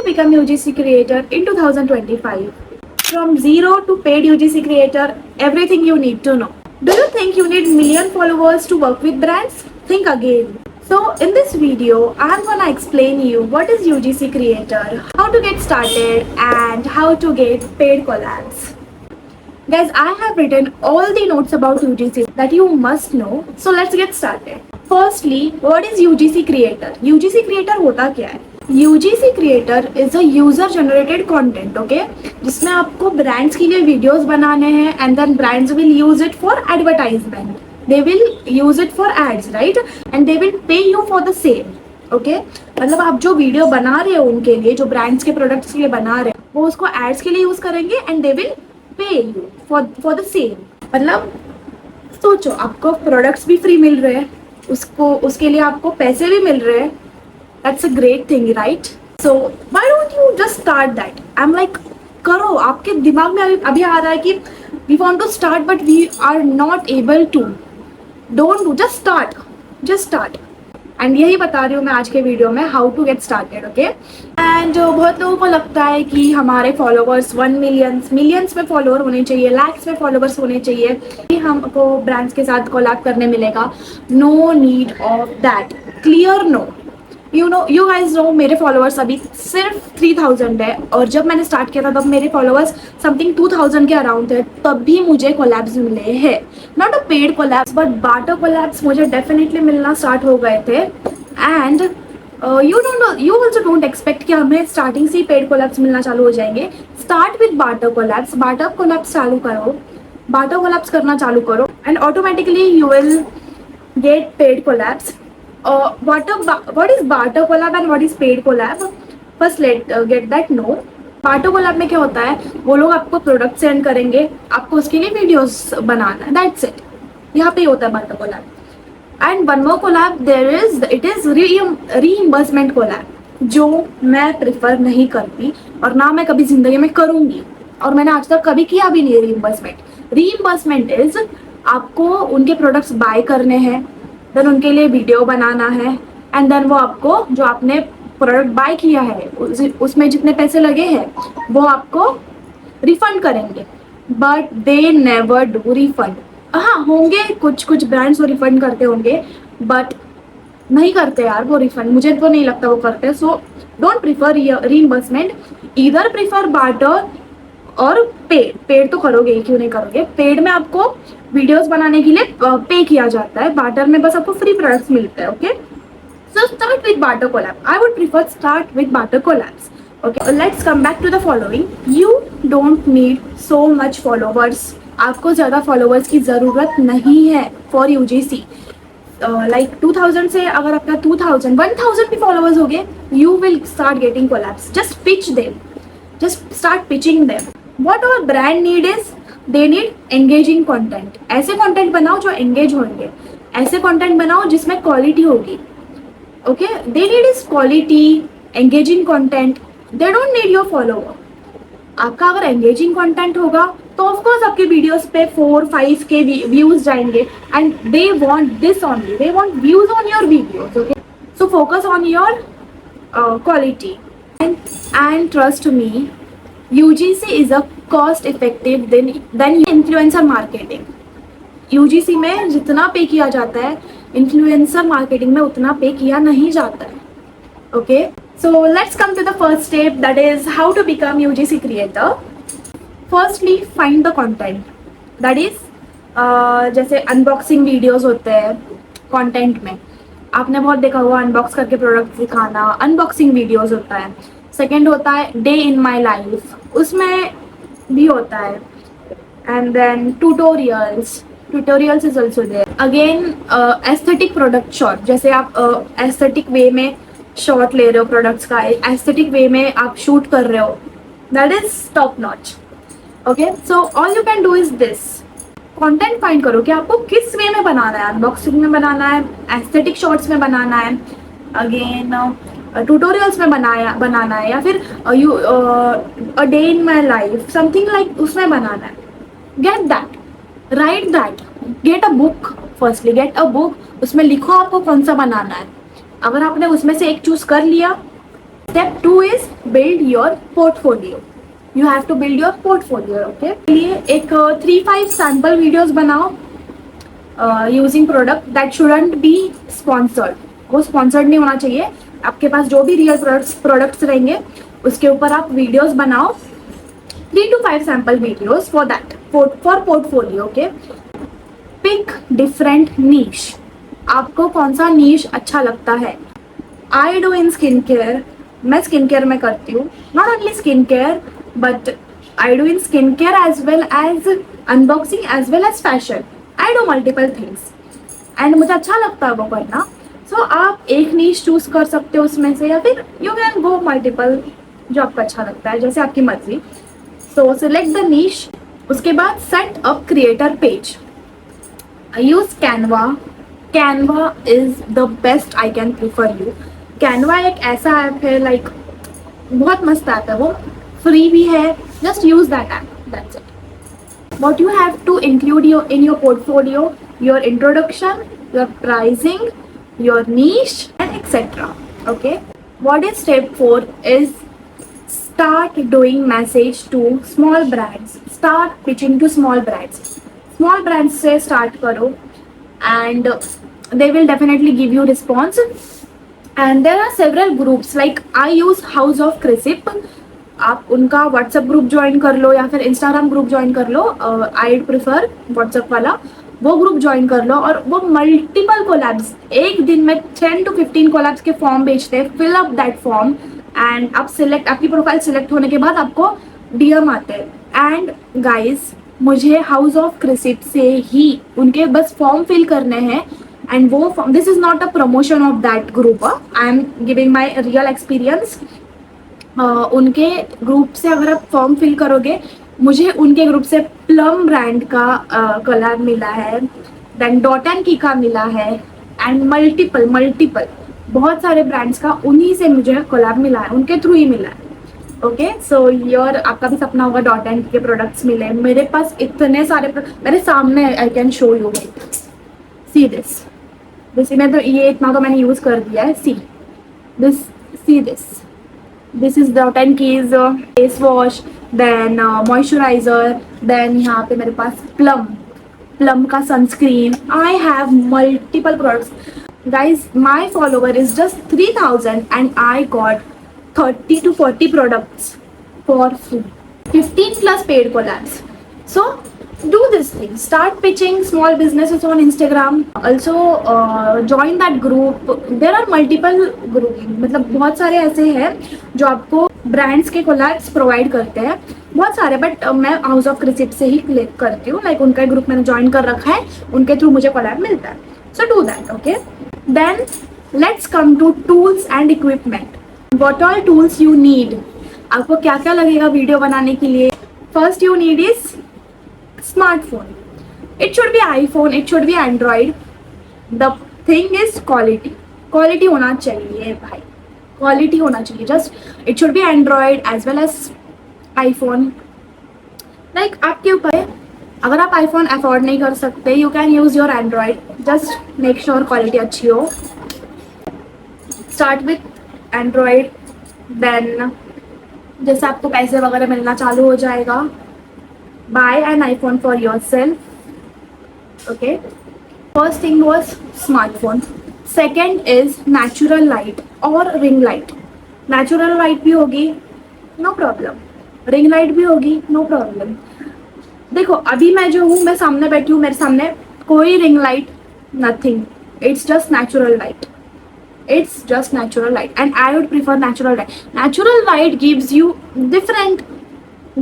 to become UGC creator in 2025. From zero to paid UGC creator, everything you need to know. Do you think you need million followers to work with brands? Think again. So in this video, I'm gonna explain you what is UGC creator, how to get started and how to get paid collabs. Guys, I have written all the notes about UGC that you must know. So let's get started. Firstly, what is UGC creator? UGC creator होता क्या है? UGC creator is a user generated content, okay? जिसमें आपको brands के लिए videos बनाने हैं and then brands will use it for advertisement. They will use it for ads, right? And they will pay you for the same, okay? मतलब आप जो video बना रहे हो उनके लिए, जो ब्रांड्स के प्रोडक्ट्स के लिए बना रहे हो, वो उसको एड्स के लिए यूज करेंगे and they will pay you for the same. मतलब सोचो, आपको प्रोडक्ट्स भी फ्री मिल रहे हैं, उसके लिए आपको पैसे भी मिल रहे हैं. That's a great thing, right? So why don't you just start that? I am like, करो. आपके दिमाग में अभी आ रहा है कि we want to start but we are not able to. Don't do, just start. And यही बता रही हूँ मैं आज के वीडियो में, how to get started, okay? And बहुत लोगों को लगता है कि हमारे फॉलोवर्स 1 मिलियंस में फॉलोअर होने चाहिए, लैक्स में फॉलोवर्स होने चाहिए कि हमको ब्रांड्स के साथ कोलैब करने मिलेगा. No need of that. Clear no. You guys know, मेरे फॉलोअर्स अभी सिर्फ 3000 है और जब मैंने स्टार्ट किया था तब मेरे फॉलोअर्स समथिंग 2000 के अराउंड थे. तब भी मुझे कोलैब्स मिले हैं. Not a paid collabs but barter collabs मुझे डेफिनेटली मिलना स्टार्ट हो गए थे. And you also don't expect कि हमें स्टार्टिंग से ही पेड कोलैब्स मिलना चालू हो जाएंगे. Start with barter collabs. Barter collabs चालू करो, बार्टर कोलैब्स करना चालू करो and automatically you will get paid collabs. What is barter collab and what is paid collab? First let's get that know. Barter collab में क्या होता है? वो लोग आपको प्रोडक्ट सेंड करेंगे, आपको उसके लिए वीडियोस बनाना है. That's it. यहाँ पे होता है barter collab. And one more collab there is, it is reimbursement collab, जो मैं प्रेफर नहीं करती और ना मैं कभी जिंदगी में करूँगी और मैंने आज तक कभी किया भी नहीं. रीइम्बर्समेंट इज आपको उनके प्रोडक्ट्स बाय करने हैं, देन उनके लिए वीडियो बनाना है एंड देन वो आपको जो आपने प्रोडक्ट बाय किया है उसमें जितने पैसे लगे हैं वो आपको रिफंड करेंगे. But they never do refund. हाँ, होंगे कुछ ब्रांड्स वो रिफंड करते होंगे बट नहीं करते यार वो रिफंड. मुझे तो नहीं लगता वो करते. So don't prefer reimbursement. Either prefer barter और पेड तो करोगे ही, क्यों नहीं करोगे? पेड में आपको वीडियोस बनाने के लिए पे किया जाता है, बार्टर में बस आपको फ्री प्रोडक्ट्स मिलते हैं, okay? So start with barter collab. I would prefer start with barter collabs, okay? Let's come back to the following. You don't need so much followers. आपको ज़्यादा फॉलोवर्स की ज़रूरत नहीं है फॉर यूजीसी. लाइक 2000 से अगर आपका 1000 भी फॉलोवर्स हो गए, you will start getting collabs. Just pitch them, just start pitching them. What our brand need is, they need engaging content. ऐसे content बनाओ जो engage होंगे, ऐसे content बनाओ जिसमें quality होगी, okay? They need is quality, engaging content. They don't need your follower. आपका अगर engaging content होगा तो of course आपके videos पे 4-5 के views जाएंगे and they want this only. They want views on your videos, okay? So focus on your quality and trust me, UGC is a cost effective than influencer marketing. UGC में जितना पे किया जाता है influencer marketing में उतना पे किया नहीं जाता है, okay? So let's come to the first step, that is how to become UGC creator. Firstly find the content. That is जैसे अनबॉक्सिंग वीडियोस होते हैं कंटेंट में, आपने बहुत देखा हुआ अनबॉक्स करके प्रोडक्ट दिखाना, अनबॉक्सिंग वीडियोस होता है. सेकेंड होता है डे इन माई लाइफ, उसमें भी होता है. And then tutorials is also there. Again aesthetic product shot, जैसे आप एस्थेटिक वे में शॉट ले रहे हो प्रोडक्ट्स का, एस्थेटिक वे में आप शूट कर रहे हो, that is top notch, okay? So all you can do is this. Content find करो कि आपको किस वे में बनाना है. अनबॉक्सिंग में बनाना है, एस्थेटिक शॉट्स में बनाना है, अगेन ट्यूटोरियल्स में बनाना है, या फिर a day in my life something like उसमें बनाना है. Get that, right that, get a book. Firstly get a book, उसमें लिखो आपको कौन सा बनाना है. अगर आपने उसमें से एक चूज कर लिया Step 2 is build your portfolio. You have to build your portfolio, okay? लिए एक 3-5 sample videos बनाओ using product that shouldn't be sponsored. वो sponsored नहीं होना चाहिए. आपके पास जो भी real products रहेंगे उसके ऊपर आप videos बनाओ. 3 to 5 sample videos for that, for portfolio, okay? Pick different niche. आपको कौन सा niche अच्छा लगता है? I do in skincare. मैं स्किन केयर में करती हूँ. Not only skin care but I do in skin care as well as unboxing as well as fashion. I do multiple things and मुझे अच्छा लगता है वो करना. सो आप एक नीश चूज कर सकते हो उसमें से, या फिर यू कैन गो मल्टीपल जो आपको अच्छा लगता है, जैसे आपकी मर्जी. सो सिलेक्ट द नीश. उसके बाद set up creator page. I use Canva. Canva is the best. I can prefer you. Canva एक ऐसा ऐप है, लाइक बहुत मस्त ऐप है वो, फ्री भी है. Just use that app, that's it. What you have to include in your portfolio, your introduction, your pricing, your niche and etcetera. Okay. What is step 4 is start doing message to small brands. Start pitching to small brands. Small brands से start करो and they will definitely give you response. And there are several groups, like I use House of Crisip. आप उनका WhatsApp group join कर लो या फिर Instagram group join कर लो. I prefer WhatsApp वाला. वो ग्रुप ज्वाइन कर लो और वो मल्टीपल कोलैब्स, एक दिन में 10 to 15 कोलैब्स के फॉर्म बेचते हैं. Fill up that form and आप सिलेक्ट, आपकी प्रोफाइल सिलेक्ट होने के बाद आपको डीएम आते हैं. एंड गाइज, मुझे हाउस ऑफ क्रिसिप से ही उनके बस फॉर्म फिल करने हैं. एंड वो form, this is not a promotion of that group, I am giving my real experience. उनके ग्रुप से अगर आप फॉर्म फिल करोगे, मुझे उनके ग्रुप से प्लम ब्रांड का कलर मिला है, देन डॉट एंड की का मिला है, एंड मल्टीपल बहुत सारे ब्रांड्स का उन्हीं से मुझे कोलैब मिला है, उनके थ्रू ही मिला है. ओके. सो योर, आपका भी सपना होगा डॉट एंड के प्रोडक्ट्स मिले. मेरे पास इतने सारे मेरे सामने, I can show you. See this में तो ये इतना तो मैंने यूज कर दिया है. See this is dot and key's face wash, then moisturiser, then यहाँ पे मेरे पास प्लम का sunscreen. I have multiple products. Guys, my follower is just 3,000 and I got 30 to 40 products for free. 15 plus paid collabs. So do this thing. Start pitching small businesses on Instagram. Also join that group. There are multiple groups. मतलब बहुत सारे ऐसे हैं जो आपको brands के collabs provide करते हैं, बहुत सारे. बट मैं हाउस ऑफ क्रिसिप से ही क्लिक करती हूँ. लाइक उनका ग्रुप मैंने ज्वाइन कर रखा है, उनके थ्रू मुझे कोलैब मिलता है. So do that, okay? Then let's come to tools and equipment. What all tools you need? आपको क्या क्या लगेगा वीडियो बनाने के लिए? First you need is smartphone. It should be iPhone, it should be Android. The thing is quality. Quality होना चाहिए भाई. Quality होना चाहिए. Just it should be Android as well as iPhone. Like आपके ऊपर है. अगर आप आईफोन अफोर्ड नहीं कर सकते, you can use your Android. Just make sure quality अच्छी हो. स्टार्ट विथ एंड्रॉयड, देन जैसे आपको पैसे वगैरह मिलना चालू हो जाएगा, buy an iPhone for yourself. Okay. First thing was smartphone. Second is natural light और रिंग लाइट. नेचुरल लाइट भी होगी, नो प्रॉब्लम. रिंग लाइट भी होगी, नो प्रॉब्लम. देखो अभी मैं जो हूँ, मैं सामने बैठी हूँ, मेरे सामने कोई ring light, nothing. It's just natural light. It's just natural light, and I would prefer natural light. Natural light gives you different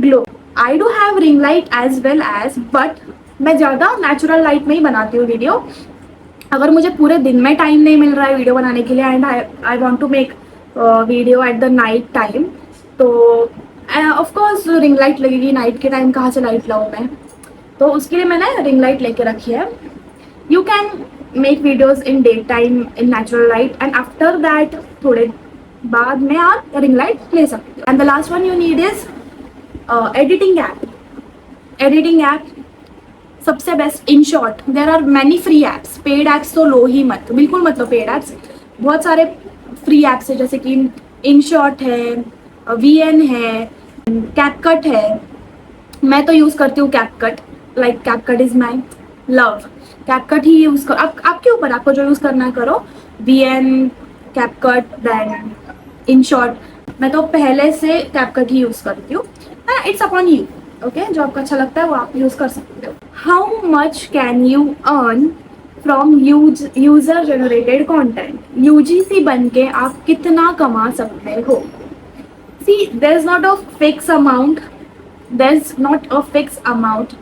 glow. I do have ring light as well as, but मैं ज़्यादा natural light में ही बनाती हूँ video. अगर मुझे पूरे दिन में टाइम नहीं मिल रहा है वीडियो बनाने के लिए and I want to make video at the night time, तो ऑफ कोर्स रिंग लाइट लगेगी. नाइट के टाइम कहाँ से लाइट लाऊँ मैं, तो उसके लिए मैंने रिंग लाइट लेके रखी है. You can make videos in day time in natural light and after that थोड़े बाद में आप रिंग लाइट ले सकते हो. And the last one you need is editing app. Editing app सबसे best. In short there are many free apps. Paid apps तो लो ही मत, बिल्कुल मत लो पेड ऐप्स. बहुत सारे फ्री ऐप्स है, जैसे कि InShot है, VN है, CapCut है. मैं तो यूज़ करती हूँ CapCut. Like CapCut is my love. CapCut he use करो. आपके ऊपर, आपको जो यूज़ करना है करो. VN, CapCut, then InShot. मैं तो पहले से CapCut ही यूज़ करती हूँ. It's upon you. ओके, जो आपको अच्छा लगता है वो आप यूज़ कर सकते हो. How much can you earn from user generated content? UGC बन के आप कितना कमा सकते हो? See, there's not a fixed amount. There's not a fixed amount.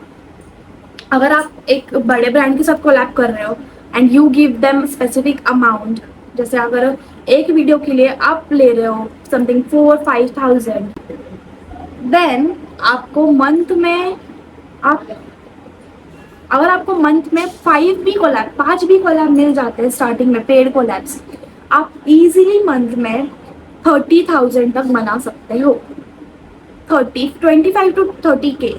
अगर आप एक बड़े ब्रांड के साथ कोलैब कर रहे हो and you give them specific amount, जैसे अगर एक वीडियो के लिए आप ले रहे हो समथिंग 4-5,000, देन आपको मंथ में अगर आपको मंथ में 5 भी कोलैब मिल जाते हैं स्टार्टिंग में, पेड कोलैब्स, आप इजीली मंथ में 30,000 तक बना सकते हो. 25 to 30K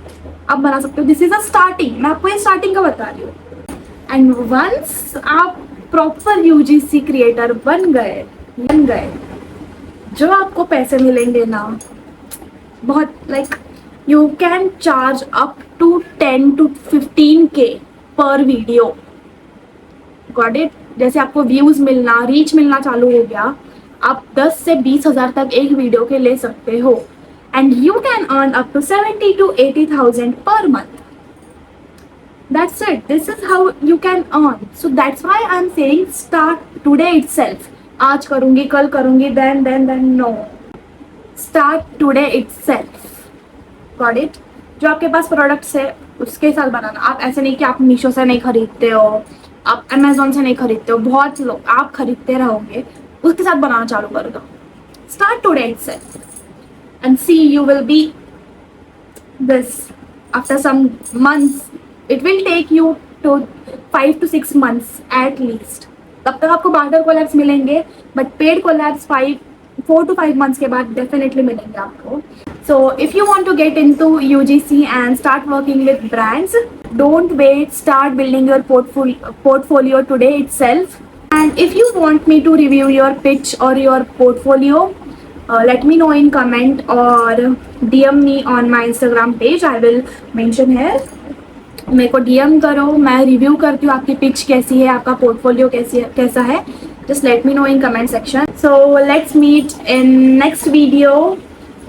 आप बना सकते हो. This is a starting. मैं आपको ये स्टार्टिंग का बता रही हूँ. एंड वंस आप प्रॉपर UGC क्रिएटर बन गए, जो आपको पैसे मिलेंगे ना, बहुत like you can charge up to 10 to 15K पर वीडियो. Got it? जैसे आपको व्यूज मिलना, रीच मिलना चालू हो गया, आप 10 से 20,000 तक एक वीडियो के ले सकते हो. And you can earn up to 70 to 80,000 per month. That's it. This is how you can earn. So that's why I'm saying start today itself. आज करूँगी, कल करूँगी, then no. Start today itself. Got it? जो आपके पास products है उसके साथ बनाना. आप ऐसे नहीं कि आप मीशो से नहीं खरीदते हो, आप अमेजोन से नहीं खरीदते हो. बहुत लोग आप खरीदते रहोगे, उसके साथ बनाना चालू कर दो. Start today itself and see you will be this after some months. It will take you to 5 to 6 months at least. तब तक आपको बार्टर कोलैब्स मिलेंगे, but paid collabs 4 to 5 months के बाद डेफिनेटली मिलेंगे आपको. So if you want to get into UGC and start working with brands, don't wait. Start building your portfolio today itself. And if you want me to review your pitch or your portfolio, let me know in comment or DM me on my Instagram page. I will mention here. मेरे को DM करो, मैं review करती हूँ आपकी pitch कैसी है, आपका पोर्टफोलियो कैसा है. Just let me know in comment section. So let's meet in next video.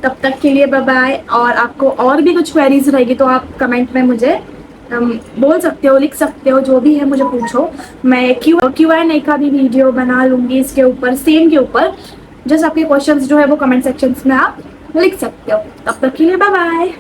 तब तक के लिए बाय बाय. और आपको और भी कुछ क्वेरीज रहेगी तो आप कमेंट में मुझे बोल सकते हो, लिख सकते हो, जो भी है मुझे पूछो. मैं Q&A का भी वीडियो बना लूँगी इसके ऊपर, सेम के ऊपर. जस्ट आपके क्वेश्चंस जो है वो कमेंट सेक्शंस में आप लिख सकते हो. तब तक के लिए बाय बाय.